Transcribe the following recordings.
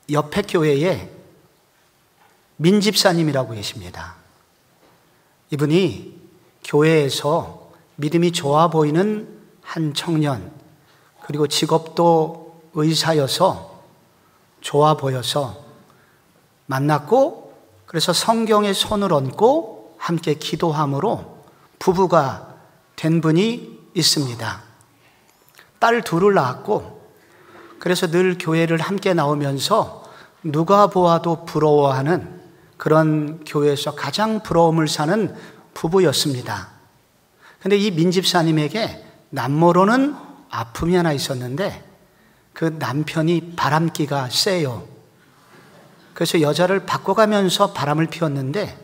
옆에 교회에 민집사님이라고 계십니다. 이분이 교회에서 믿음이 좋아 보이는 한 청년, 그리고 직업도 의사여서 좋아 보여서 만났고, 그래서 성경에 손을 얹고 함께 기도함으로 부부가 된 분이 있습니다. 딸 둘을 낳았고, 그래서 늘 교회를 함께 나오면서 누가 보아도 부러워하는 그런 교회에서 가장 부러움을 사는 부부였습니다. 근데 이 민집사님에게 남모로는 아픔이 하나 있었는데, 그 남편이 바람기가 세요. 그래서 여자를 바꿔가면서 바람을 피웠는데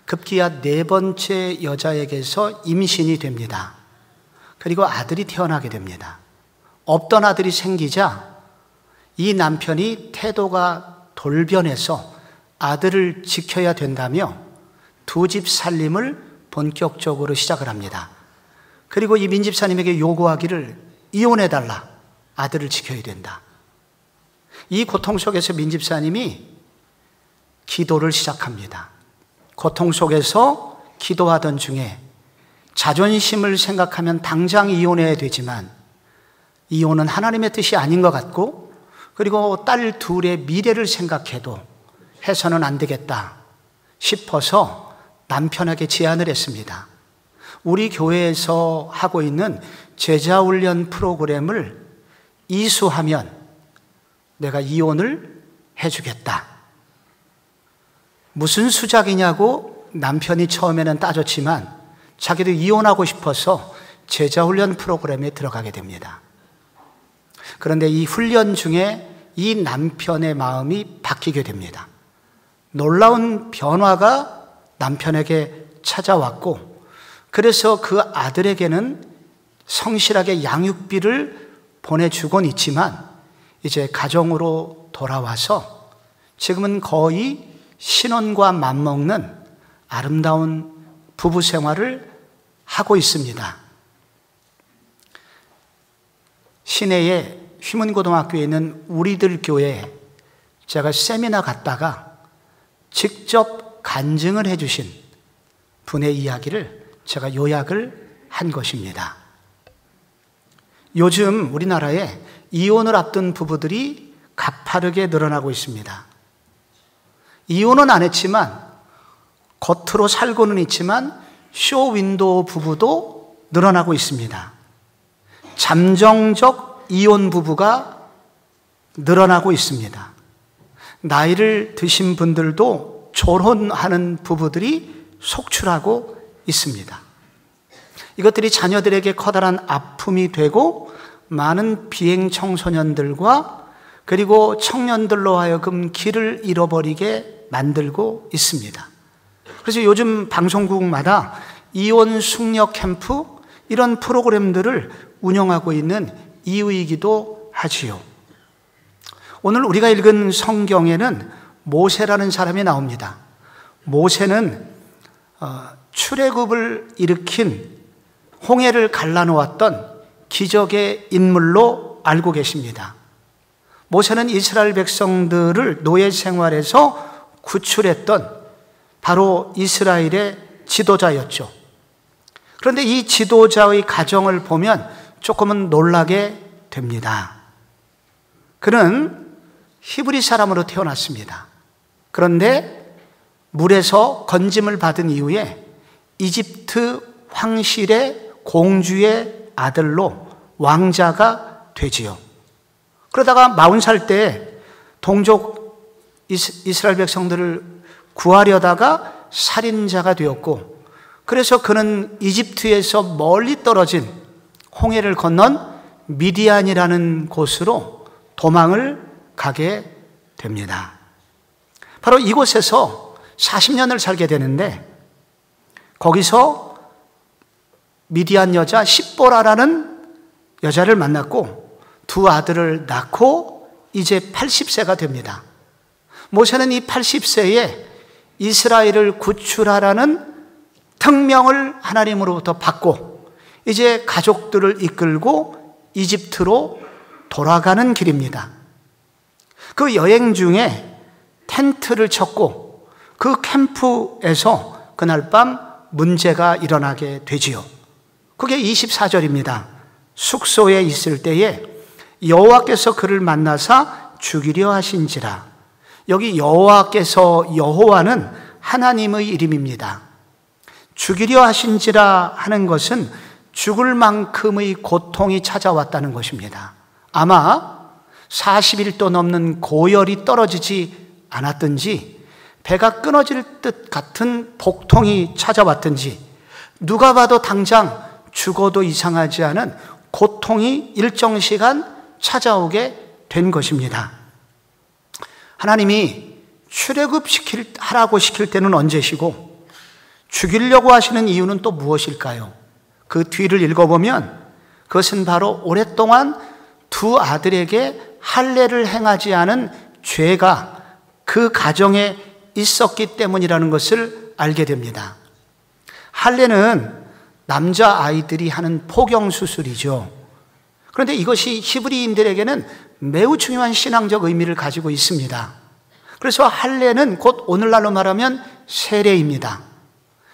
급기야 4번째 여자에게서 임신이 됩니다. 그리고 아들이 태어나게 됩니다. 없던 아들이 생기자 이 남편이 태도가 돌변해서 아들을 지켜야 된다며 두 집 살림을 본격적으로 시작을 합니다. 그리고 이 민집사님에게 요구하기를 이혼해달라, 아들을 지켜야 된다. 이 고통 속에서 민집사님이 기도를 시작합니다. 고통 속에서 기도하던 중에 자존심을 생각하면 당장 이혼해야 되지만 이혼은 하나님의 뜻이 아닌 것 같고, 그리고 딸 둘의 미래를 생각해도 해서는 안 되겠다 싶어서 남편에게 제안을 했습니다. 우리 교회에서 하고 있는 제자훈련 프로그램을 이수하면 내가 이혼을 해주겠다. 무슨 수작이냐고 남편이 처음에는 따졌지만 자기도 이혼하고 싶어서 제자훈련 프로그램에 들어가게 됩니다. 그런데 이 훈련 중에 이 남편의 마음이 바뀌게 됩니다. 놀라운 변화가 남편에게 찾아왔고, 그래서 그 아들에게는 성실하게 양육비를 보내주곤 있지만 이제 가정으로 돌아와서 지금은 거의 신혼과 맞먹는 아름다운 부부 생활을 하고 있습니다. 시내에 휘문고등학교에 있는 우리들 교회에 제가 세미나 갔다가 직접 간증을 해주신 분의 이야기를 제가 요약을 한 것입니다. 요즘 우리나라에 이혼을 앞둔 부부들이 가파르게 늘어나고 있습니다. 이혼은 안 했지만 겉으로 살고는 있지만 쇼윈도우 부부도 늘어나고 있습니다. 잠정적 이혼 부부가 늘어나고 있습니다. 나이를 드신 분들도 졸혼하는 부부들이 속출하고 있습니다. 이것들이 자녀들에게 커다란 아픔이 되고 많은 비행 청소년들과 그리고 청년들로 하여금 길을 잃어버리게 만들고 있습니다. 그래서 요즘 방송국마다 이혼 숙녀 캠프 이런 프로그램들을 운영하고 있는 이유이기도 하지요. 오늘 우리가 읽은 성경에는 모세라는 사람이 나옵니다. 모세는 출애굽을 일으킨 홍해를 갈라놓았던 기적의 인물로 알고 계십니다. 모세는 이스라엘 백성들을 노예 생활에서 구출했던 바로 이스라엘의 지도자였죠. 그런데 이 지도자의 가정을 보면 조금은 놀라게 됩니다. 그는 히브리 사람으로 태어났습니다. 그런데 물에서 건짐을 받은 이후에 이집트 황실의 공주의 아들로 왕자가 되지요. 그러다가 40살 때 동족 이스라엘 백성들을 구하려다가 살인자가 되었고, 그래서 그는 이집트에서 멀리 떨어진 홍해를 건넌 미디안이라는 곳으로 도망을 가게 됩니다. 바로 이곳에서 40년을 살게 되는데, 거기서 미디안 여자 십보라라는 여자를 만났고 두 아들을 낳고 이제 80세가 됩니다. 모세는 이 80세에 이스라엘을 구출하라는 특명을 하나님으로부터 받고 이제 가족들을 이끌고 이집트로 돌아가는 길입니다. 그 여행 중에 텐트를 쳤고 그 캠프에서 그날 밤 문제가 일어나게 되지요. 그게 24절입니다. 숙소에 있을 때에 여호와께서 그를 만나사 죽이려 하신지라. 여기 여호와께서, 여호와는 하나님의 이름입니다. 죽이려 하신지라 하는 것은 죽을 만큼의 고통이 찾아왔다는 것입니다. 아마 40일도 넘는 고열이 떨어지지 않았든지, 배가 끊어질 듯 같은 복통이 찾아왔든지, 누가 봐도 당장 죽어도 이상하지 않은 고통이 일정 시간 찾아오게 된 것입니다. 하나님이 하라고 시킬 때는 언제시고 죽이려고 하시는 이유는 또 무엇일까요? 그 뒤를 읽어보면 그것은 바로 오랫동안 두 아들에게 할례를 행하지 않은 죄가 그 가정에 있었기 때문이라는 것을 알게 됩니다. 할례는 남자아이들이 하는 포경수술이죠. 그런데 이것이 히브리인들에게는 매우 중요한 신앙적 의미를 가지고 있습니다. 그래서 할례는 곧 오늘날로 말하면 세례입니다.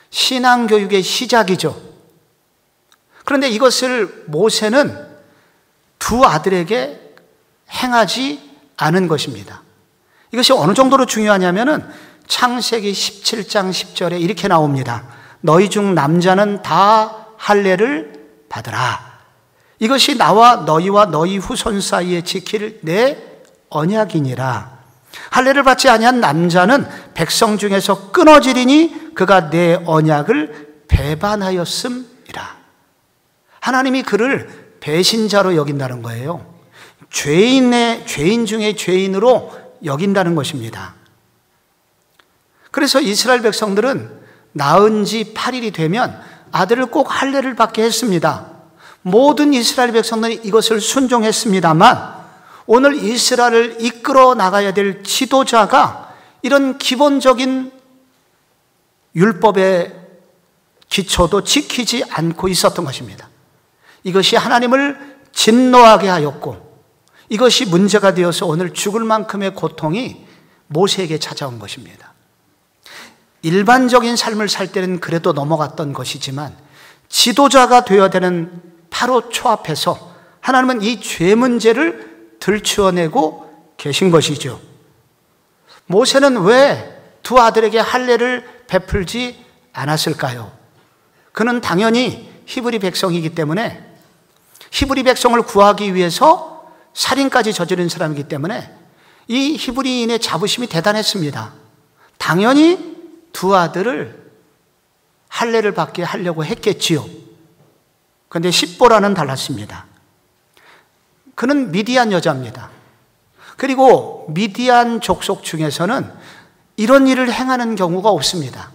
신앙교육의 시작이죠. 그런데 이것을 모세는 두 아들에게 행하지 않은 것입니다. 이것이 어느 정도로 중요하냐면은 창세기 17장 10절에 이렇게 나옵니다. 너희 중 남자는 다 할례를 받으라. 이것이 나와 너희와 너희 후손 사이에 지킬 내 언약이니라. 할례를 받지 아니한 남자는 백성 중에서 끊어지리니 그가 내 언약을 배반하였음이라. 하나님이 그를 배신자로 여긴다는 거예요. 죄인 중에 죄인으로 여긴다는 것입니다. 그래서 이스라엘 백성들은 낳은 지 8일이 되면 아들을 꼭 할례를 받게 했습니다. 모든 이스라엘 백성들이 이것을 순종했습니다만 오늘 이스라엘을 이끌어 나가야 될 지도자가 이런 기본적인 율법의 기초도 지키지 않고 있었던 것입니다. 이것이 하나님을 진노하게 하였고 이것이 문제가 되어서 오늘 죽을 만큼의 고통이 모세에게 찾아온 것입니다. 일반적인 삶을 살 때는 그래도 넘어갔던 것이지만 지도자가 되어야 되는 바로 초앞에서 하나님은 이 죄 문제를 들추어내고 계신 것이죠. 모세는 왜 두 아들에게 할례를 베풀지 않았을까요? 그는 당연히 히브리 백성이기 때문에 히브리 백성을 구하기 위해서 살인까지 저지른 사람이기 때문에 이 히브리인의 자부심이 대단했습니다. 당연히 두 아들을 할례를 받게 하려고 했겠지요. 그런데 십보라는 달랐습니다. 그는 미디안 여자입니다. 그리고 미디안 족속 중에서는 이런 일을 행하는 경우가 없습니다.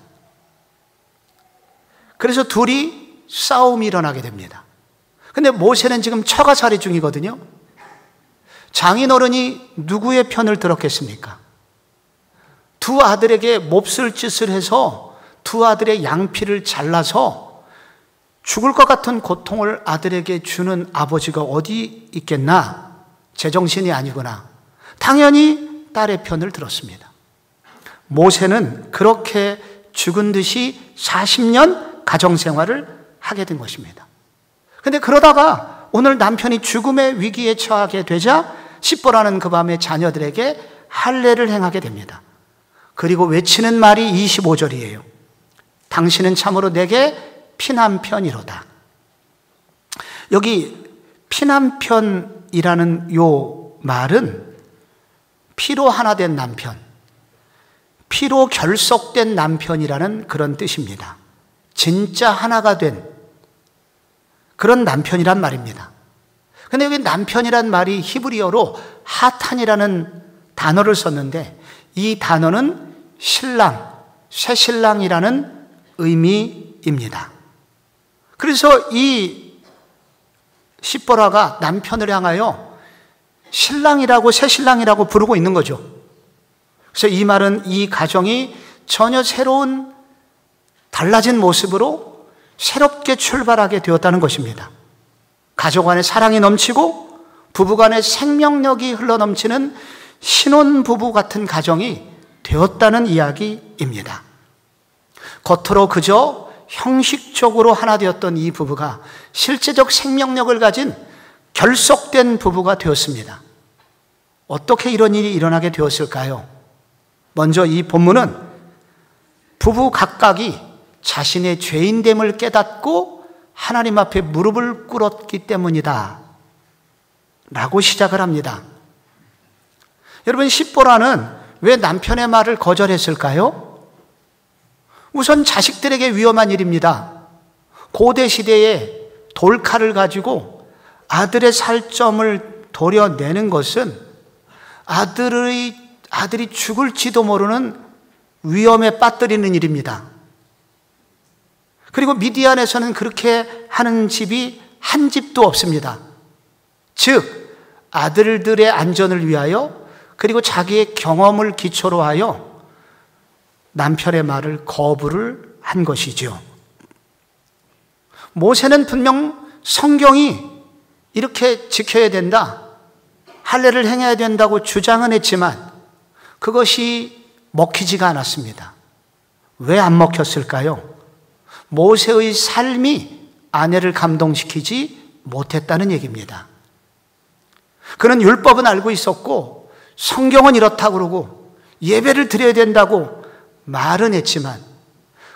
그래서 둘이 싸움이 일어나게 됩니다. 그런데 모세는 지금 처가살이 중이거든요. 장인어른이 누구의 편을 들었겠습니까? 두 아들에게 몹쓸 짓을 해서 두 아들의 양피를 잘라서 죽을 것 같은 고통을 아들에게 주는 아버지가 어디 있겠나? 제정신이 아니구나. 당연히 딸의 편을 들었습니다. 모세는 그렇게 죽은 듯이 40년 가정생활을 하게 된 것입니다. 그런데 그러다가 오늘 남편이 죽음의 위기에 처하게 되자 십보라는 그 밤에 자녀들에게 할례를 행하게 됩니다. 그리고 외치는 말이 25절이에요. 당신은 참으로 내게 피남편이로다. 여기 피남편이라는 요 말은 피로 하나 된 남편, 피로 결속된 남편이라는 그런 뜻입니다. 진짜 하나가 된 그런 남편이란 말입니다. 그런데 여기 남편이란 말이 히브리어로 하탄이라는 단어를 썼는데 이 단어는 신랑, 새신랑이라는 의미입니다. 그래서 이 십보라가 남편을 향하여 신랑이라고 새신랑이라고 부르고 있는 거죠. 그래서 이 말은 이 가정이 전혀 새로운 달라진 모습으로 새롭게 출발하게 되었다는 것입니다. 가족 안에 사랑이 넘치고 부부 간에 생명력이 흘러넘치는 신혼부부 같은 가정이 되었다는 이야기입니다. 겉으로 그저 형식적으로 하나 되었던 이 부부가 실제적 생명력을 가진 결속된 부부가 되었습니다. 어떻게 이런 일이 일어나게 되었을까요? 먼저 이 본문은 부부 각각이 자신의 죄인됨을 깨닫고 하나님 앞에 무릎을 꿇었기 때문이다 라고 시작을 합니다. 여러분, 십보라는 왜 남편의 말을 거절했을까요? 우선 자식들에게 위험한 일입니다. 고대 시대에 돌칼을 가지고 아들의 살점을 도려내는 것은 아들이 죽을지도 모르는 위험에 빠뜨리는 일입니다. 그리고 미디안에서는 그렇게 하는 집이 한 집도 없습니다. 즉, 아들들의 안전을 위하여 그리고 자기의 경험을 기초로 하여 남편의 말을 거부를 한 것이죠. 모세는 분명 성경이 이렇게 지켜야 된다, 할례를 행해야 된다고 주장은 했지만 그것이 먹히지가 않았습니다. 왜 안 먹혔을까요? 모세의 삶이 아내를 감동시키지 못했다는 얘기입니다. 그는 율법은 알고 있었고 성경은 이렇다고 그러고 예배를 드려야 된다고 말은 했지만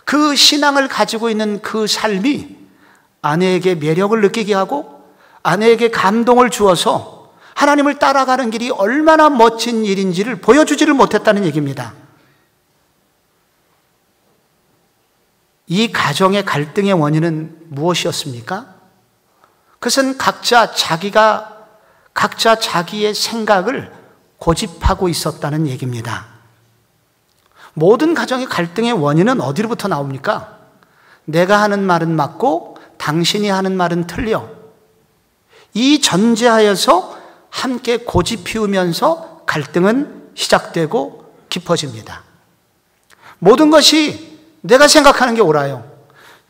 그 신앙을 가지고 있는 그 삶이 아내에게 매력을 느끼게 하고 아내에게 감동을 주어서 하나님을 따라가는 길이 얼마나 멋진 일인지를 보여주지를 못했다는 얘기입니다. 이 가정의 갈등의 원인은 무엇이었습니까? 그것은 각자 자기의 생각을 고집하고 있었다는 얘기입니다. 모든 가정의 갈등의 원인은 어디로부터 나옵니까? 내가 하는 말은 맞고 당신이 하는 말은 틀려. 이 전제하에서 함께 고집 피우면서 갈등은 시작되고 깊어집니다. 모든 것이 내가 생각하는 게 옳아요.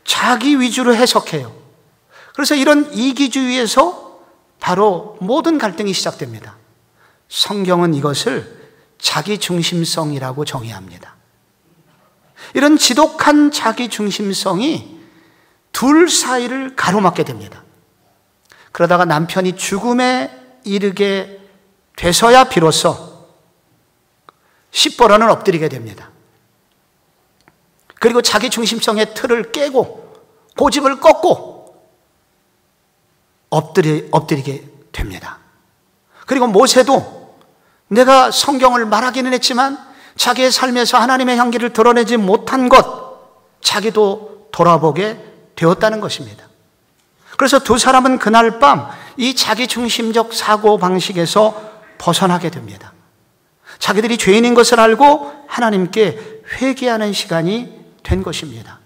자기 위주로 해석해요. 그래서 이런 이기주의에서 바로 모든 갈등이 시작됩니다. 성경은 이것을 자기중심성이라고 정의합니다. 이런 지독한 자기중심성이 둘 사이를 가로막게 됩니다. 그러다가 남편이 죽음에 이르게 돼서야 비로소 십보라는 엎드리게 됩니다. 그리고 자기중심성의 틀을 깨고 고집을 꺾고 엎드리게 됩니다. 그리고 모세도 내가 성경을 말하기는 했지만 자기의 삶에서 하나님의 향기를 드러내지 못한 것, 자기도 돌아보게 되었다는 것입니다. 그래서 두 사람은 그날 밤 이 자기중심적 사고방식에서 벗어나게 됩니다. 자기들이 죄인인 것을 알고 하나님께 회개하는 시간이 된 것입니다.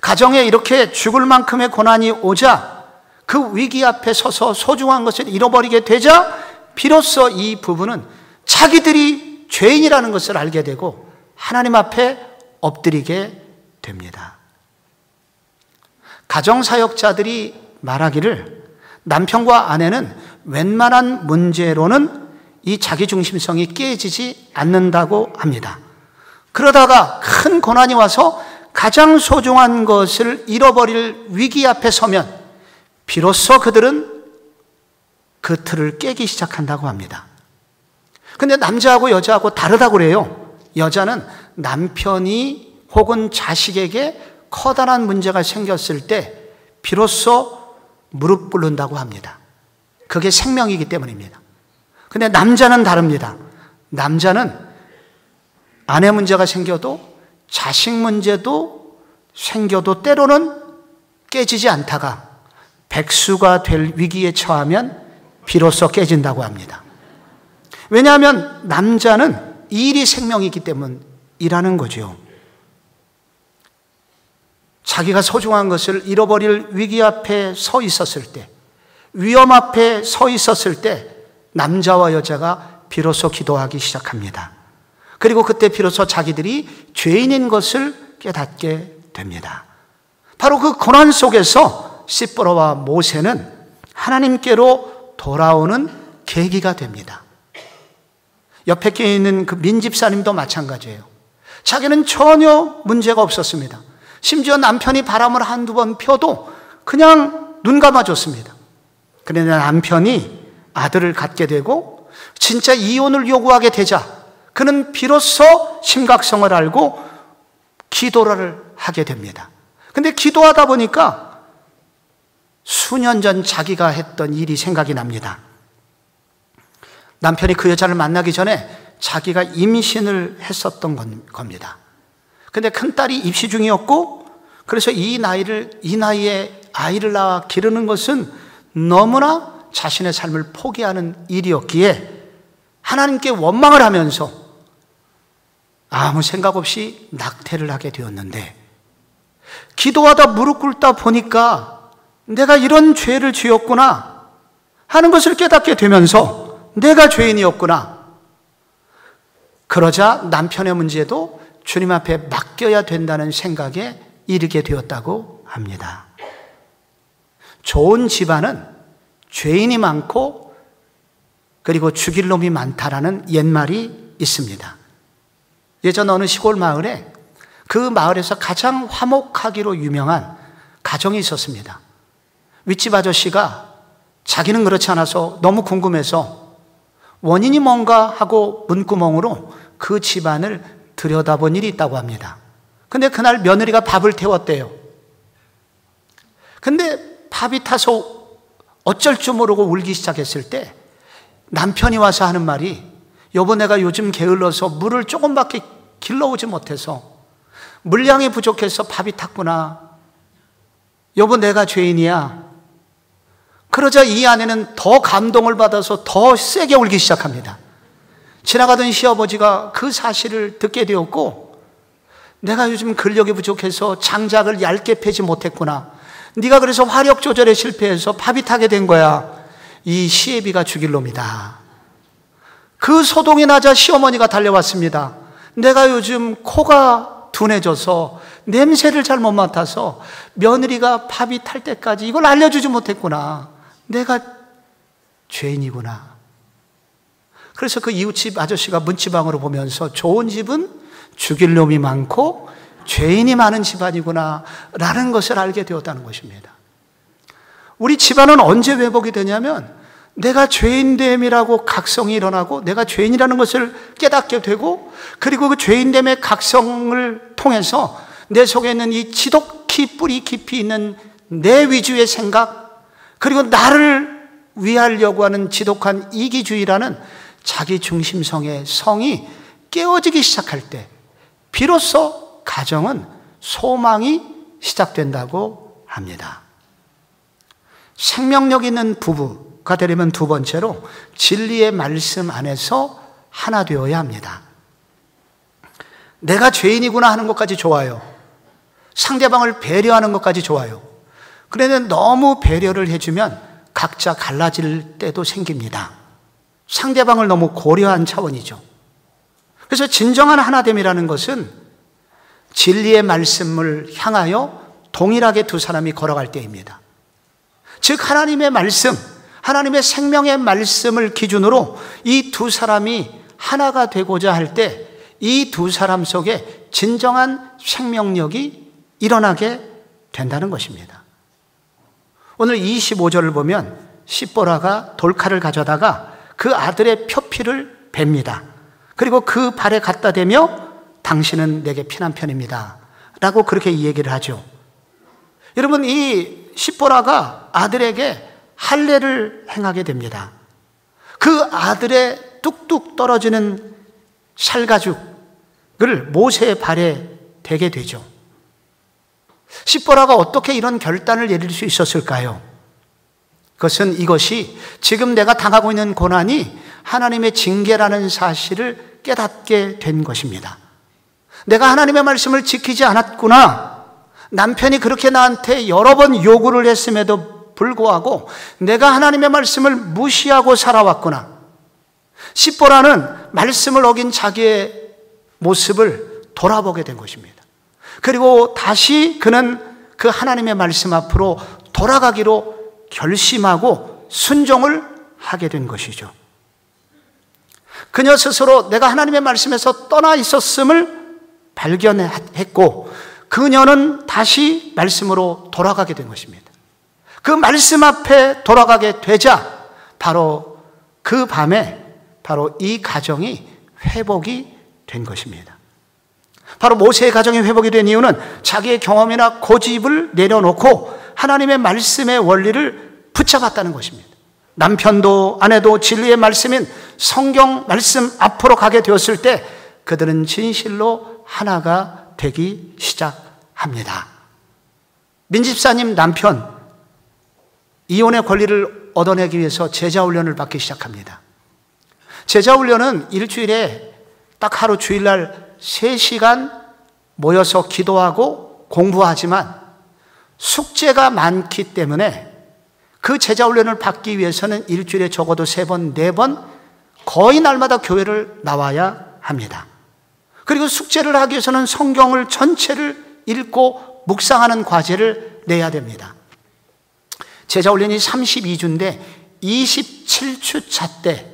가정에 이렇게 죽을 만큼의 고난이 오자 그 위기 앞에 서서 소중한 것을 잃어버리게 되자 비로소 이 부부는 자기들이 죄인이라는 것을 알게 되고 하나님 앞에 엎드리게 됩니다. 가정사역자들이 말하기를 남편과 아내는 웬만한 문제로는 이 자기중심성이 깨지지 않는다고 합니다. 그러다가 큰 고난이 와서 가장 소중한 것을 잃어버릴 위기 앞에 서면 비로소 그들은 그 틀을 깨기 시작한다고 합니다. 근데 남자하고 여자하고 다르다고 그래요. 여자는 남편이 혹은 자식에게 커다란 문제가 생겼을 때 비로소 무릎 꿇는다고 합니다. 그게 생명이기 때문입니다. 근데 남자는 다릅니다. 남자는 아내 문제가 생겨도 자식 문제도 생겨도 때로는 깨지지 않다가 백수가 될 위기에 처하면 비로소 깨진다고 합니다. 왜냐하면 남자는 일이 생명이기 때문이라는 거죠. 자기가 소중한 것을 잃어버릴 위기 앞에 서 있었을 때, 위험 앞에 서 있었을 때 남자와 여자가 비로소 기도하기 시작합니다. 그리고 그때 비로소 자기들이 죄인인 것을 깨닫게 됩니다. 바로 그 고난 속에서 십보라와 모세는 하나님께로 돌아오는 계기가 됩니다. 옆에 끼어 있는 그 민집사님도 마찬가지예요. 자기는 전혀 문제가 없었습니다. 심지어 남편이 바람을 한두 번 펴도 그냥 눈 감아줬습니다. 그런데 남편이 아들을 갖게 되고 진짜 이혼을 요구하게 되자 그는 비로소 심각성을 알고 기도를 하게 됩니다. 근데 기도하다 보니까 수년 전 자기가 했던 일이 생각이 납니다. 남편이 그 여자를 만나기 전에 자기가 임신을 했었던 겁니다. 근데 큰딸이 입시 중이었고, 그래서 이 나이에 아이를 낳아 기르는 것은 너무나 자신의 삶을 포기하는 일이었기에 하나님께 원망을 하면서 아무 생각 없이 낙태를 하게 되었는데, 기도하다 무릎 꿇다 보니까 내가 이런 죄를 지었구나 하는 것을 깨닫게 되면서 내가 죄인이었구나. 그러자 남편의 문제도 주님 앞에 맡겨야 된다는 생각에 이르게 되었다고 합니다. 좋은 집안은 죄인이 많고 그리고 죽일 놈이 많다라는 옛말이 있습니다. 예전 어느 시골 마을에 그 마을에서 가장 화목하기로 유명한 가정이 있었습니다. 윗집 아저씨가 자기는 그렇지 않아서 너무 궁금해서 원인이 뭔가 하고 문구멍으로 그 집안을 들여다본 일이 있다고 합니다. 근데 그날 며느리가 밥을 태웠대요. 근데 밥이 타서 어쩔 줄 모르고 울기 시작했을 때 남편이 와서 하는 말이, 여보 내가 요즘 게을러서 물을 조금밖에 길러오지 못해서 물량이 부족해서 밥이 탔구나. 여보 내가 죄인이야. 그러자 이 아내는 더 감동을 받아서 더 세게 울기 시작합니다. 지나가던 시아버지가 그 사실을 듣게 되었고, 내가 요즘 근력이 부족해서 장작을 얇게 패지 못했구나. 네가 그래서 화력 조절에 실패해서 밥이 타게 된 거야. 이 시애비가 죽일 놈이다. 그 소동이 나자 시어머니가 달려왔습니다. 내가 요즘 코가 둔해져서 냄새를 잘 못 맡아서 며느리가 밥이 탈 때까지 이걸 알려주지 못했구나. 내가 죄인이구나. 그래서 그 이웃집 아저씨가 문지방으로 보면서 좋은 집은 죽일 놈이 많고 죄인이 많은 집안이구나 라는 것을 알게 되었다는 것입니다. 우리 집안은 언제 회복이 되냐면 내가 죄인됨이라고 각성이 일어나고 내가 죄인이라는 것을 깨닫게 되고, 그리고 그 죄인됨의 각성을 통해서 내 속에 있는 이 지독히 뿌리 깊이 있는 내 위주의 생각, 그리고 나를 위하려고 하는 지독한 이기주의라는 자기 중심성의 성이 깨어지기 시작할 때 비로소 가정은 소망이 시작된다고 합니다. 생명력 있는 부부가 되려면 두 번째로 진리의 말씀 안에서 하나 되어야 합니다. 내가 죄인이구나 하는 것까지 좋아요. 상대방을 배려하는 것까지 좋아요. 그런데 너무 배려를 해주면 각자 갈라질 때도 생깁니다. 상대방을 너무 고려한 차원이죠. 그래서 진정한 하나됨이라는 것은 진리의 말씀을 향하여 동일하게 두 사람이 걸어갈 때입니다. 즉 하나님의 말씀, 하나님의 생명의 말씀을 기준으로 이 두 사람이 하나가 되고자 할 때 이 두 사람 속에 진정한 생명력이 일어나게 된다는 것입니다. 오늘 25절을 보면 십보라가 돌칼을 가져다가 그 아들의 표피를 뱁니다. 그리고 그 발에 갖다 대며 당신은 내게 피난편입니다 라고 그렇게 얘기를 하죠. 여러분, 이 십보라가 아들에게 할례를 행하게 됩니다. 그 아들의 뚝뚝 떨어지는 살가죽을 모세의 발에 대게 되죠. 십보라가 어떻게 이런 결단을 내릴 수 있었을까요? 그것은 이것이 지금 내가 당하고 있는 고난이 하나님의 징계라는 사실을 깨닫게 된 것입니다. 내가 하나님의 말씀을 지키지 않았구나. 남편이 그렇게 나한테 여러 번 요구를 했음에도 불구하고 내가 하나님의 말씀을 무시하고 살아왔구나. 십보라는 말씀을 어긴 자기의 모습을 돌아보게 된 것입니다. 그리고 다시 그는 그 하나님의 말씀 앞으로 돌아가기로 결심하고 순종을 하게 된 것이죠. 그녀 스스로 내가 하나님의 말씀에서 떠나 있었음을 발견했고 그녀는 다시 말씀으로 돌아가게 된 것입니다. 그 말씀 앞에 돌아가게 되자 바로 그 밤에 바로 이 가정이 회복이 된 것입니다. 바로 모세의 가정이 회복이 된 이유는 자기의 경험이나 고집을 내려놓고 하나님의 말씀의 원리를 붙잡았다는 것입니다. 남편도 아내도 진리의 말씀인 성경 말씀 앞으로 가게 되었을 때 그들은 진실로 하나가 되기 시작합니다. 민집사님 남편 이혼의 권리를 얻어내기 위해서 제자훈련을 받기 시작합니다. 제자훈련은 일주일에 딱 하루 주일날 3시간 모여서 기도하고 공부하지만 숙제가 많기 때문에 그 제자훈련을 받기 위해서는 일주일에 적어도 3번, 4번 거의 날마다 교회를 나와야 합니다. 그리고 숙제를 하기 위해서는 성경을 전체를 읽고 묵상하는 과제를 내야 됩니다. 제자훈련이 32주인데 27주차 때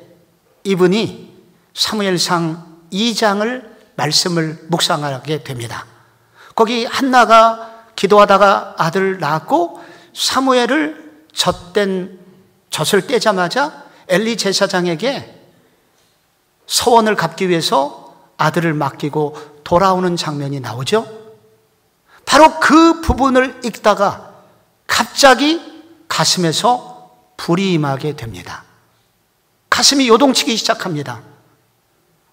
이분이 사무엘상 2장을 말씀을 묵상하게 됩니다. 거기 한나가 기도하다가 아들을 낳았고 사무엘을 젖을 떼자마자 엘리 제사장에게 서원을 갚기 위해서 아들을 맡기고 돌아오는 장면이 나오죠. 바로 그 부분을 읽다가 갑자기 가슴에서 불이 임하게 됩니다. 가슴이 요동치기 시작합니다.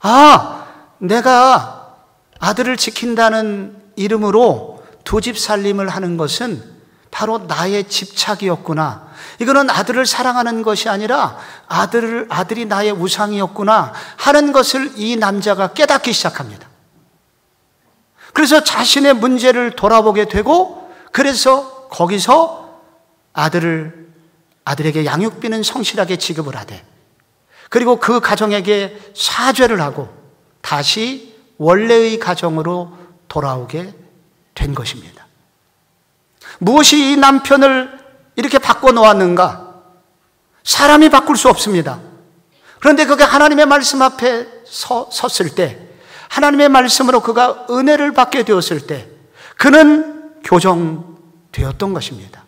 아, 내가 아들을 지킨다는 이름으로 두 집 살림을 하는 것은 바로 나의 집착이었구나. 이거는 아들을 사랑하는 것이 아니라 아들이 나의 우상이었구나 하는 것을 이 남자가 깨닫기 시작합니다. 그래서 자신의 문제를 돌아보게 되고 그래서 거기서 아들에게 양육비는 성실하게 지급을 하되 그리고 그 가정에게 사죄를 하고 다시 원래의 가정으로 돌아오게 된 것입니다. 무엇이 이 남편을 이렇게 바꿔놓았는가? 사람이 바꿀 수 없습니다. 그런데 그가 하나님의 말씀 앞에 섰을 때 하나님의 말씀으로 그가 은혜를 받게 되었을 때 그는 교정되었던 것입니다.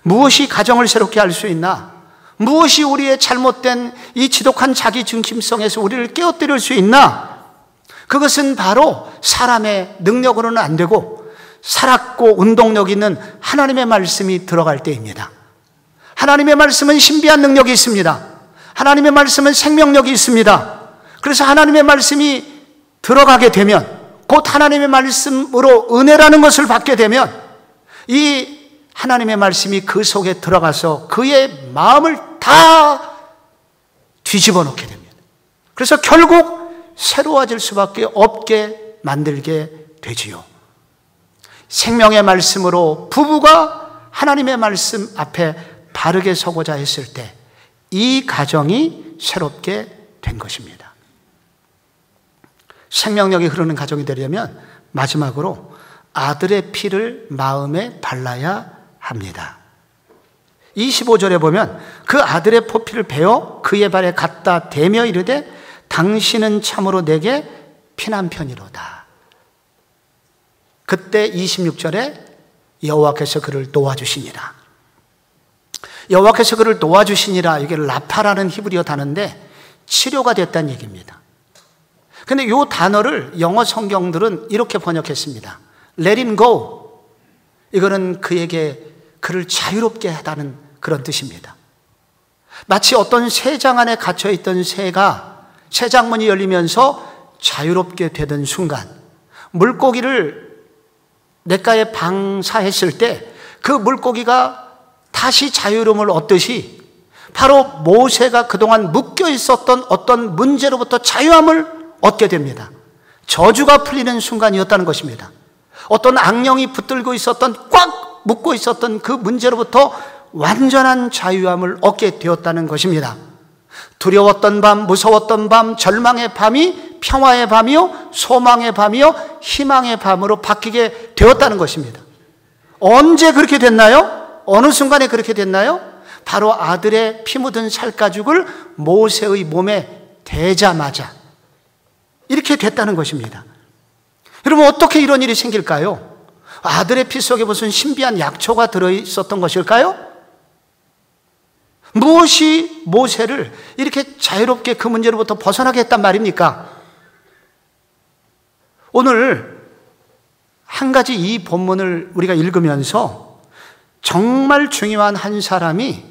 무엇이 가정을 새롭게 할 수 있나? 무엇이 우리의 잘못된 이 지독한 자기 중심성에서 우리를 깨어뜨릴 수 있나? 그것은 바로 사람의 능력으로는 안 되고 살았고 운동력 있는 하나님의 말씀이 들어갈 때입니다. 하나님의 말씀은 신비한 능력이 있습니다. 하나님의 말씀은 생명력이 있습니다. 그래서 하나님의 말씀이 들어가게 되면 곧 하나님의 말씀으로 은혜라는 것을 받게 되면 이 하나님의 말씀이 그 속에 들어가서 그의 마음을 다 뒤집어 놓게 됩니다. 그래서 결국 새로워질 수밖에 없게 만들게 되지요. 생명의 말씀으로 부부가 하나님의 말씀 앞에 바르게 서고자 했을 때 이 가정이 새롭게 된 것입니다. 생명력이 흐르는 가정이 되려면 마지막으로 아들의 피를 마음에 발라야 합니다. 25절에 보면 그 아들의 포피를 베어 그의 발에 갖다 대며 이르되 당신은 참으로 내게 피난편이로다. 그때 26절에 여호와께서 그를 도와주시니라. 여호와께서 그를 도와주시니라. 이게 라파라는 히브리어 단어인데 치료가 됐다는 얘기입니다. 근데 이 단어를 영어 성경들은 이렇게 번역했습니다. Let him go. 이거는 그를 자유롭게 하다는 그런 뜻입니다. 마치 어떤 새장 안에 갇혀있던 새가 새장문이 열리면서 자유롭게 되던 순간 물고기를 냇가에 방사했을 때 그 물고기가 다시 자유로움을 얻듯이 바로 모세가 그동안 묶여 있었던 어떤 문제로부터 자유함을 얻게 됩니다. 저주가 풀리는 순간이었다는 것입니다. 어떤 악령이 붙들고 있었던 꽉 묶고 있었던 그 문제로부터 완전한 자유함을 얻게 되었다는 것입니다. 두려웠던 밤, 무서웠던 밤, 절망의 밤이 평화의 밤이요 소망의 밤이요 희망의 밤으로 바뀌게 되었다는 것입니다. 언제 그렇게 됐나요? 어느 순간에 그렇게 됐나요? 바로 아들의 피 묻은 살가죽을 모세의 몸에 되자마자 이렇게 됐다는 것입니다. 여러분, 어떻게 이런 일이 생길까요? 아들의 피 속에 무슨 신비한 약초가 들어있었던 것일까요? 무엇이 모세를 이렇게 자유롭게 그 문제로부터 벗어나게 했단 말입니까? 오늘 한 가지 이 본문을 우리가 읽으면서 정말 중요한 한 사람이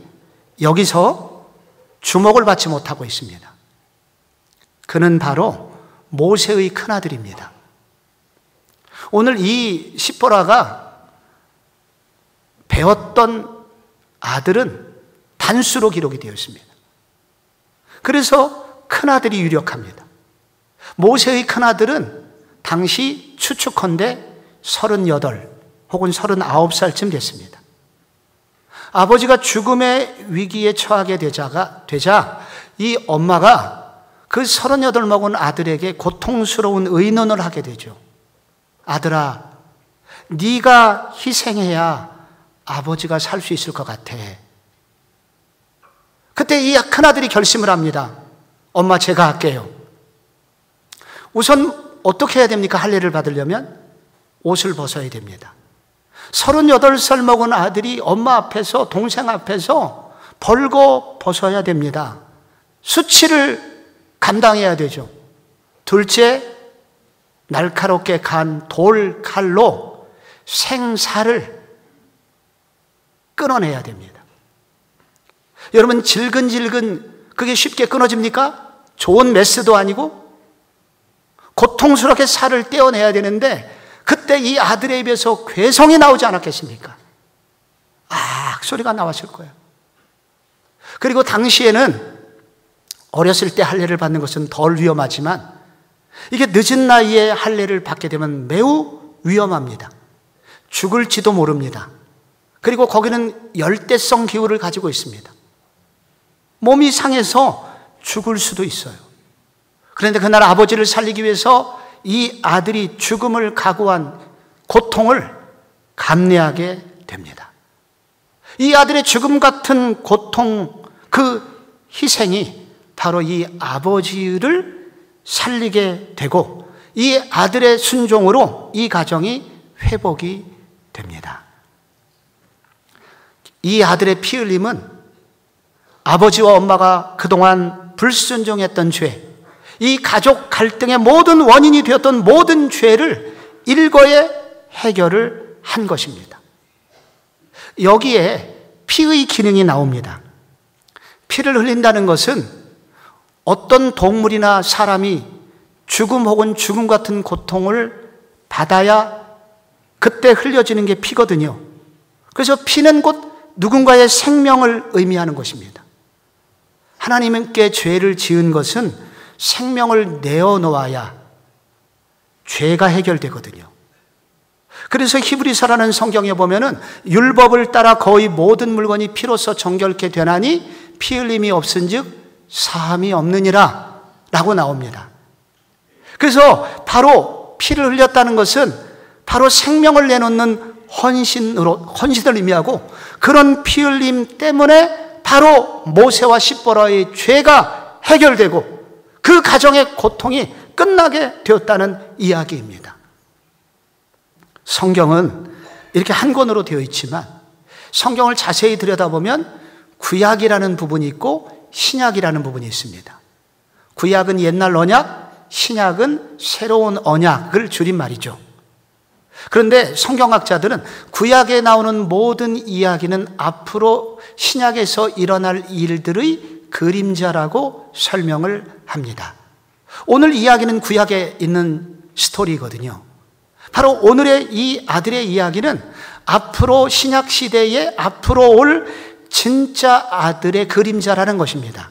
여기서 주목을 받지 못하고 있습니다. 그는 바로 모세의 큰아들입니다. 오늘 이 시보라가 배웠던 아들은 단수로 기록이 되어 있습니다. 그래서 큰아들이 유력합니다. 모세의 큰아들은 당시 추측컨대 38 혹은 39살쯤 됐습니다. 아버지가 죽음의 위기에 처하게 되자 이 엄마가 그 38 먹은 아들에게 고통스러운 의논을 하게 되죠. 아들아, 네가 희생해야 아버지가 살 수 있을 것 같아. 그때 이 큰아들이 결심을 합니다. 엄마, 제가 할게요. 우선 어떻게 해야 됩니까? 할례를 받으려면 옷을 벗어야 됩니다. 38살 먹은 아들이 엄마 앞에서, 동생 앞에서 벌거 벗어야 됩니다. 수치를 감당해야 되죠. 둘째, 날카롭게 간 돌칼로 생살을 끊어내야 됩니다. 여러분, 질근질근 그게 쉽게 끊어집니까? 좋은 메스도 아니고 고통스럽게 살을 떼어내야 되는데 그때 이 아들의 입에서 괴성이 나오지 않았겠습니까? 소리가 나왔을 거예요. 그리고 당시에는 어렸을 때 할례를 받는 것은 덜 위험하지만 이게 늦은 나이에 할례를 받게 되면 매우 위험합니다. 죽을지도 모릅니다. 그리고 거기는 열대성 기후를 가지고 있습니다. 몸이 상해서 죽을 수도 있어요. 그런데 그날 아버지를 살리기 위해서 이 아들이 죽음을 각오한 고통을 감내하게 됩니다. 이 아들의 죽음 같은 고통, 그 희생이 바로 이 아버지를 살리게 되고 이 아들의 순종으로 이 가정이 회복이 됩니다. 이 아들의 피 흘림은 아버지와 엄마가 그동안 불순종했던 죄, 이 가족 갈등의 모든 원인이 되었던 모든 죄를 일거에 해결을 한 것입니다. 여기에 피의 기능이 나옵니다. 피를 흘린다는 것은 어떤 동물이나 사람이 죽음 혹은 죽음 같은 고통을 받아야 그때 흘려지는 게 피거든요. 그래서 피는 곧 누군가의 생명을 의미하는 것입니다. 하나님께 죄를 지은 것은 생명을 내어놓아야 죄가 해결되거든요. 그래서 히브리서라는 성경에 보면은 율법을 따라 거의 모든 물건이 피로써 정결케 되나니 피 흘림이 없은즉 사함이 없느니라 라고 나옵니다. 그래서 바로 피를 흘렸다는 것은 바로 생명을 내놓는 헌신을 의미하고 그런 피 흘림 때문에 바로 모세와 십보라의 죄가 해결되고 그 가정의 고통이 끝나게 되었다는 이야기입니다. 성경은 이렇게 한 권으로 되어 있지만 성경을 자세히 들여다보면 구약이라는 부분이 있고 신약이라는 부분이 있습니다. 구약은 옛날 언약, 신약은 새로운 언약을 줄인 말이죠. 그런데 성경학자들은 구약에 나오는 모든 이야기는 앞으로 신약에서 일어날 일들의 그림자라고 설명을 합니다. 오늘 이야기는 구약에 있는 스토리거든요. 바로 오늘의 이 아들의 이야기는 앞으로 신약 시대에 앞으로 올 진짜 아들의 그림자라는 것입니다.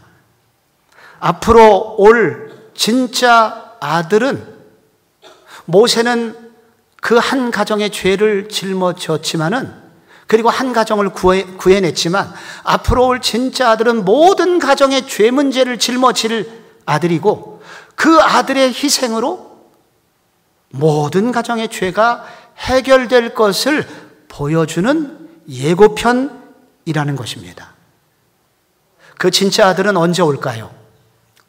앞으로 올 진짜 아들은 모세는 그 한 가정의 죄를 짊어졌지만은 그리고 한 가정을 구해냈지만 앞으로 올 진짜 아들은 모든 가정의 죄 문제를 짊어질 아들이고 그 아들의 희생으로 모든 가정의 죄가 해결될 것을 보여주는 예고편이라는 것입니다. 그 진짜 아들은 언제 올까요?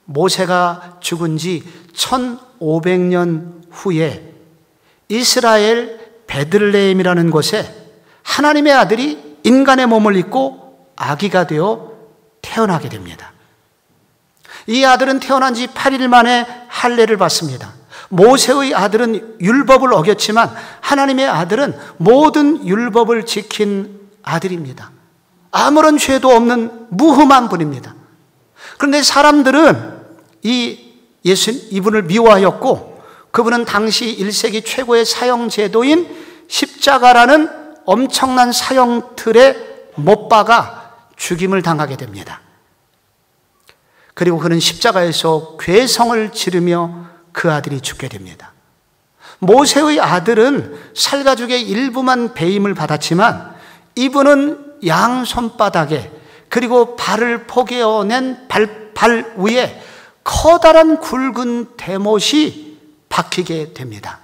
모세가 죽은 지 1500년 후에 이스라엘 베들레헴이라는 곳에 하나님의 아들이 인간의 몸을 입고 아기가 되어 태어나게 됩니다. 이 아들은 태어난 지 8일 만에 할례를 받습니다. 모세의 아들은 율법을 어겼지만 하나님의 아들은 모든 율법을 지킨 아들입니다. 아무런 죄도 없는 무흠한 분입니다. 그런데 사람들은 이분을 미워하였고, 그분은 당시 1세기 최고의 사형 제도인 십자가라는 엄청난 사형틀에 못 박아 죽임을 당하게 됩니다. 그리고 그는 십자가에서 괴성을 지르며 그 아들이 죽게 됩니다. 모세의 아들은 살가죽의 일부만 배임을 받았지만 이분은 양 손바닥에 그리고 발을 포개어낸 발 위에 커다란 굵은 대못이 박히게 됩니다.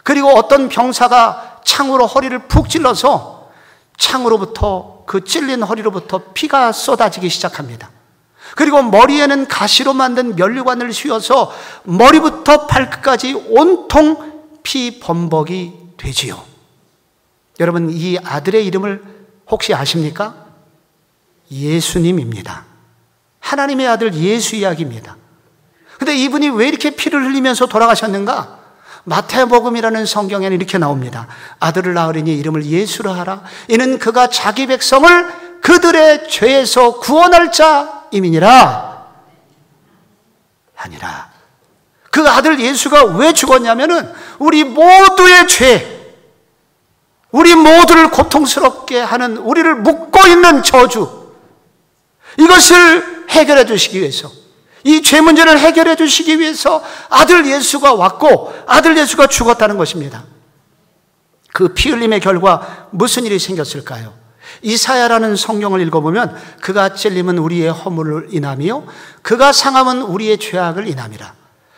그리고 어떤 병사가 창으로 허리를 푹 찔러서 창으로부터, 그 찔린 허리로부터 피가 쏟아지기 시작합니다. 그리고 머리에는 가시로 만든 면류관을 씌워서 머리부터 발끝까지 온통 피 범벅이 되지요. 여러분, 이 아들의 이름을 혹시 아십니까? 예수님입니다. 하나님의 아들 예수 이야기입니다. 근데 이분이 왜 이렇게 피를 흘리면서 돌아가셨는가? 마태복음이라는 성경에는 이렇게 나옵니다. 아들을 낳으리니 이름을 예수라 하라. 이는 그가 자기 백성을 그들의 죄에서 구원할 자임이니라. 아니라. 그 아들 예수가 왜 죽었냐면은 우리 모두의 죄, 우리 모두를 고통스럽게 하는, 우리를 묶고 있는 저주, 이것을 해결해 주시기 위해서, 이 죄 문제를 해결해 주시기 위해서 아들 예수가 왔고 아들 예수가 죽었다는 것입니다. 그 피 흘림의 결과 무슨 일이 생겼을까요? 이사야라는 성경을 읽어보면 그가 찔림은 우리의 허물을 인하며 그가 상함은 우리의 죄악을 인함이라.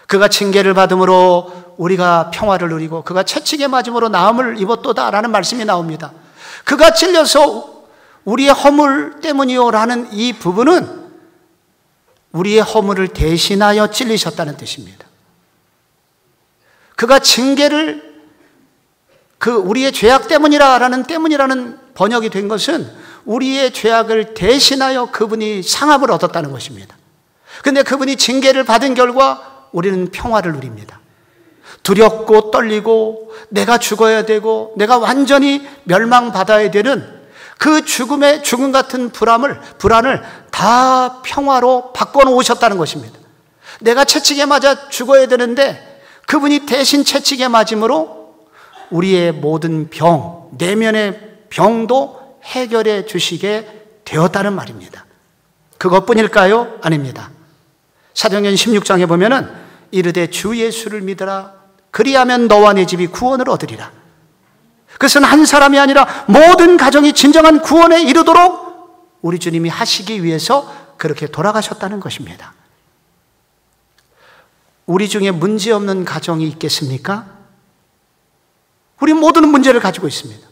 그가 징계를 받음으로 우리가 평화를 누리고 그가 채찍에 맞음으로 나음을 입었도다 라는 말씀이 나옵니다. 그가 찔려서 우리의 허물 때문이요 라는 이 부분은 우리의 허물을 대신하여 찔리셨다는 뜻입니다. 그가 징계를, 우리의 죄악 때문이라는 번역이 된 것은 우리의 죄악을 대신하여 그분이 상함을 얻었다는 것입니다. 그런데 그분이 징계를 받은 결과 우리는 평화를 누립니다. 두렵고 떨리고 내가 죽어야 되고 내가 완전히 멸망받아야 되는 그 죽음 같은 불안을 다 평화로 바꿔놓으셨다는 것입니다. 내가 채찍에 맞아 죽어야 되는데 그분이 대신 채찍에 맞음으로 우리의 모든 병, 내면의 병도 해결해 주시게 되었다는 말입니다. 그것뿐일까요? 아닙니다. 사도행전 16장에 보면은 이르되 주 예수를 믿으라. 그리하면 너와 네 집이 구원을 얻으리라. 그것은 한 사람이 아니라 모든 가정이 진정한 구원에 이르도록 우리 주님이 하시기 위해서 그렇게 돌아가셨다는 것입니다. 우리 중에 문제없는 가정이 있겠습니까? 우리 모두는 문제를 가지고 있습니다.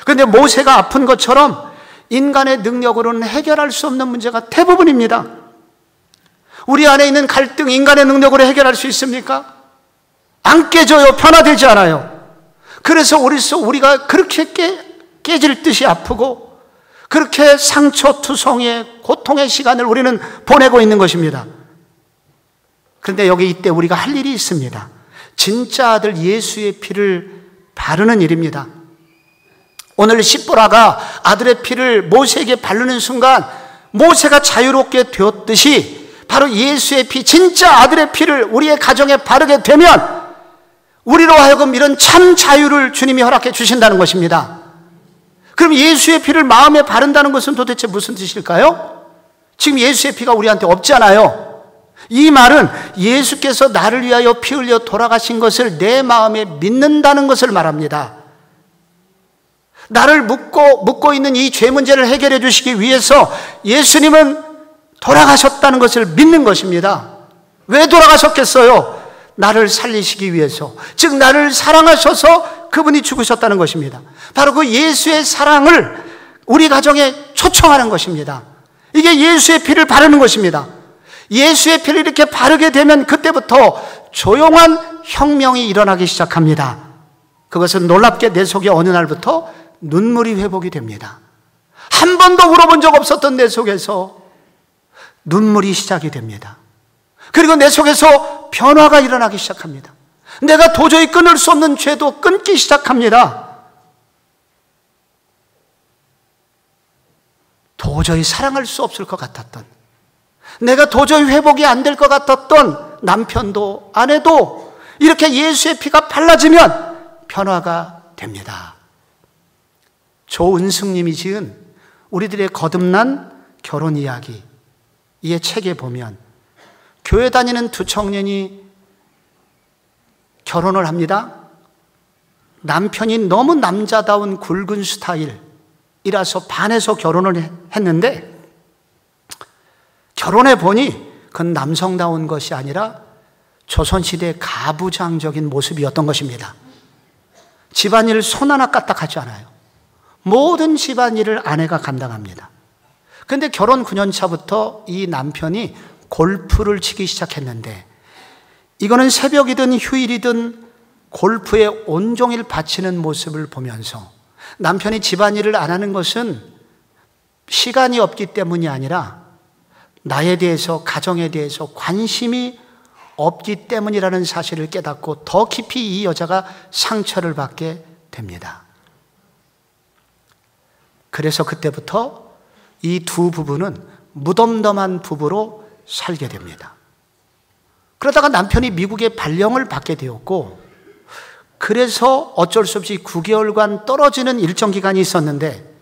그런데 모세가 아픈 것처럼 인간의 능력으로는 해결할 수 없는 문제가 대부분입니다. 우리 안에 있는 갈등, 인간의 능력으로 해결할 수 있습니까? 안 깨져요. 변화되지 않아요. 그래서 우리가 그렇게 깨질 듯이 아프고 그렇게 상처투성의 고통의 시간을 우리는 보내고 있는 것입니다. 그런데 이때 우리가 할 일이 있습니다. 진짜 아들 예수의 피를 바르는 일입니다. 오늘 십보라가 아들의 피를 모세에게 바르는 순간 모세가 자유롭게 되었듯이 바로 예수의 피, 진짜 아들의 피를 우리의 가정에 바르게 되면 우리로 하여금 이런 참 자유를 주님이 허락해 주신다는 것입니다. 그럼 예수의 피를 마음에 바른다는 것은 도대체 무슨 뜻일까요? 지금 예수의 피가 우리한테 없잖아요. 이 말은 예수께서 나를 위하여 피 흘려 돌아가신 것을 내 마음에 믿는다는 것을 말합니다. 나를 묶고 있는 이 죄 문제를 해결해 주시기 위해서 예수님은 돌아가셨다는 것을 믿는 것입니다. 왜 돌아가셨겠어요? 나를 살리시기 위해서, 즉 나를 사랑하셔서 그분이 죽으셨다는 것입니다. 바로 그 예수의 사랑을 우리 가정에 초청하는 것입니다. 이게 예수의 피를 바르는 것입니다. 예수의 피를 이렇게 바르게 되면 그때부터 조용한 혁명이 일어나기 시작합니다. 그것은 놀랍게 내 속에 어느 날부터 눈물이 회복이 됩니다. 한 번도 울어본 적 없었던 내 속에서 눈물이 시작이 됩니다. 그리고 내 속에서 변화가 일어나기 시작합니다. 내가 도저히 끊을 수 없는 죄도 끊기 시작합니다. 도저히 사랑할 수 없을 것 같았던, 내가 도저히 회복이 안 될 것 같았던 남편도 아내도 이렇게 예수의 피가 발라지면 변화가 됩니다. 조은숙님이 지은 우리들의 거듭난 결혼 이야기, 이 책에 보면 교회 다니는 두 청년이 결혼을 합니다. 남편이 너무 남자다운 굵은 스타일이라서 반해서 결혼을 했는데, 결혼해 보니 그건 남성다운 것이 아니라 조선시대 가부장적인 모습이었던 것입니다. 집안일 손 하나 까딱하지 않아요. 모든 집안일을 아내가 감당합니다. 그런데 결혼 9년 차부터 이 남편이 골프를 치기 시작했는데, 이거는 새벽이든 휴일이든 골프에 온종일 바치는 모습을 보면서 남편이 집안일을 안 하는 것은 시간이 없기 때문이 아니라 나에 대해서, 가정에 대해서 관심이 없기 때문이라는 사실을 깨닫고 더 깊이 이 여자가 상처를 받게 됩니다. 그래서 그때부터 이 두 부부는 무덤덤한 부부로 살게 됩니다. 그러다가 남편이 미국에 발령을 받게 되었고, 그래서 어쩔 수 없이 9개월간 떨어지는 일정 기간이 있었는데,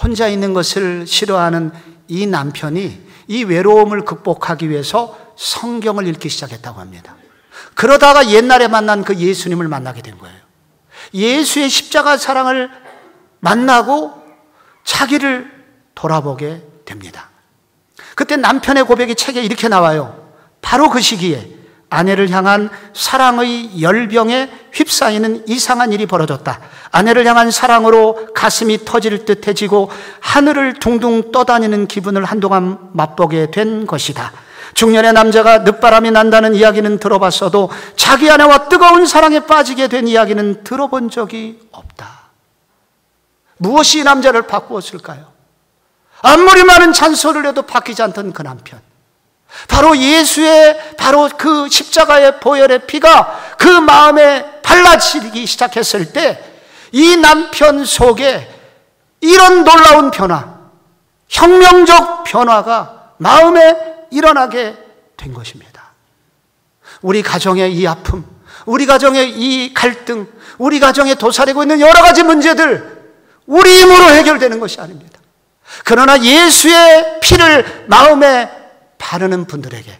혼자 있는 것을 싫어하는 이 남편이 이 외로움을 극복하기 위해서 성경을 읽기 시작했다고 합니다. 그러다가 옛날에 만난 그 예수님을 만나게 된 거예요. 예수의 십자가 사랑을 만나고 자기를 돌아보게 됩니다. 그때 남편의 고백이 책에 이렇게 나와요. 바로 그 시기에 아내를 향한 사랑의 열병에 휩싸이는 이상한 일이 벌어졌다. 아내를 향한 사랑으로 가슴이 터질 듯해지고 하늘을 둥둥 떠다니는 기분을 한동안 맛보게 된 것이다. 중년의 남자가 늦바람이 난다는 이야기는 들어봤어도 자기 아내와 뜨거운 사랑에 빠지게 된 이야기는 들어본 적이 없다. 무엇이 이 남자를 바꾸었을까요? 아무리 많은 잔소리를 해도 바뀌지 않던 그 남편, 바로 예수의, 바로 그 십자가의 보혈의 피가 그 마음에 발라지기 시작했을 때 이 남편 속에 이런 놀라운 변화, 혁명적 변화가 마음에 일어나게 된 것입니다. 우리 가정의 이 아픔, 우리 가정의 이 갈등, 우리 가정에 도사리고 있는 여러 가지 문제들, 우리 힘으로 해결되는 것이 아닙니다. 그러나 예수의 피를 마음에 바르는 분들에게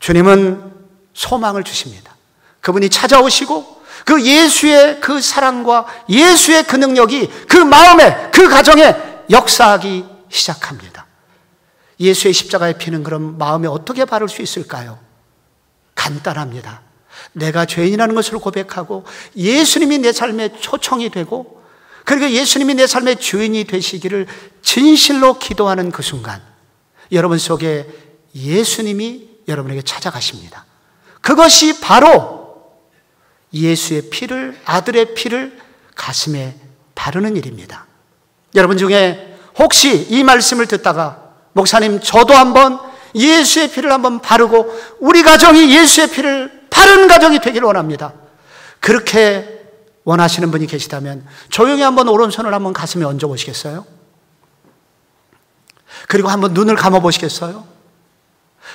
주님은 소망을 주십니다. 그분이 찾아오시고 그 예수의 그 사랑과 예수의 그 능력이 그 마음에, 그 가정에 역사하기 시작합니다. 예수의 십자가의 피는 그럼 마음에 어떻게 바를 수 있을까요? 간단합니다. 내가 죄인이라는 것을 고백하고 예수님이 내 삶의 초청이 되고, 그리고 예수님이 내 삶의 주인이 되시기를 진실로 기도하는 그 순간 여러분 속에 예수님이 여러분에게 찾아가십니다. 그것이 바로 예수의 피를, 아들의 피를 가슴에 바르는 일입니다. 여러분 중에 혹시 이 말씀을 듣다가 목사님, 저도 한번 예수의 피를 한번 바르고 우리 가정이 예수의 피를 바른 가정이 되기를 원합니다. 그렇게 원하시는 분이 계시다면 조용히 한번 오른손을 한번 가슴에 얹어 보시겠어요? 그리고 한번 눈을 감아 보시겠어요?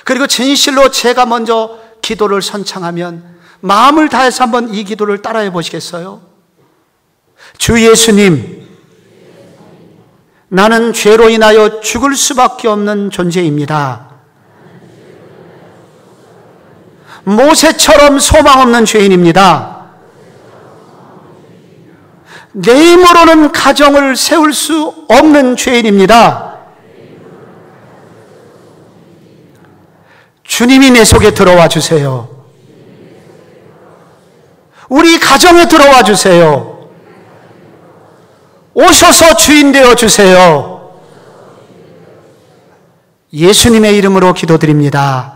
그리고 진실로 제가 먼저 기도를 선창하면 마음을 다해서 한번 이 기도를 따라해 보시겠어요? 주 예수님, 나는 죄로 인하여 죽을 수밖에 없는 존재입니다. 모세처럼 소망 없는 죄인입니다. 내 힘으로는 가정을 세울 수 없는 죄인입니다. 주님이 내 속에 들어와 주세요. 우리 가정에 들어와 주세요. 오셔서 주인 되어 주세요. 예수님의 이름으로 기도드립니다.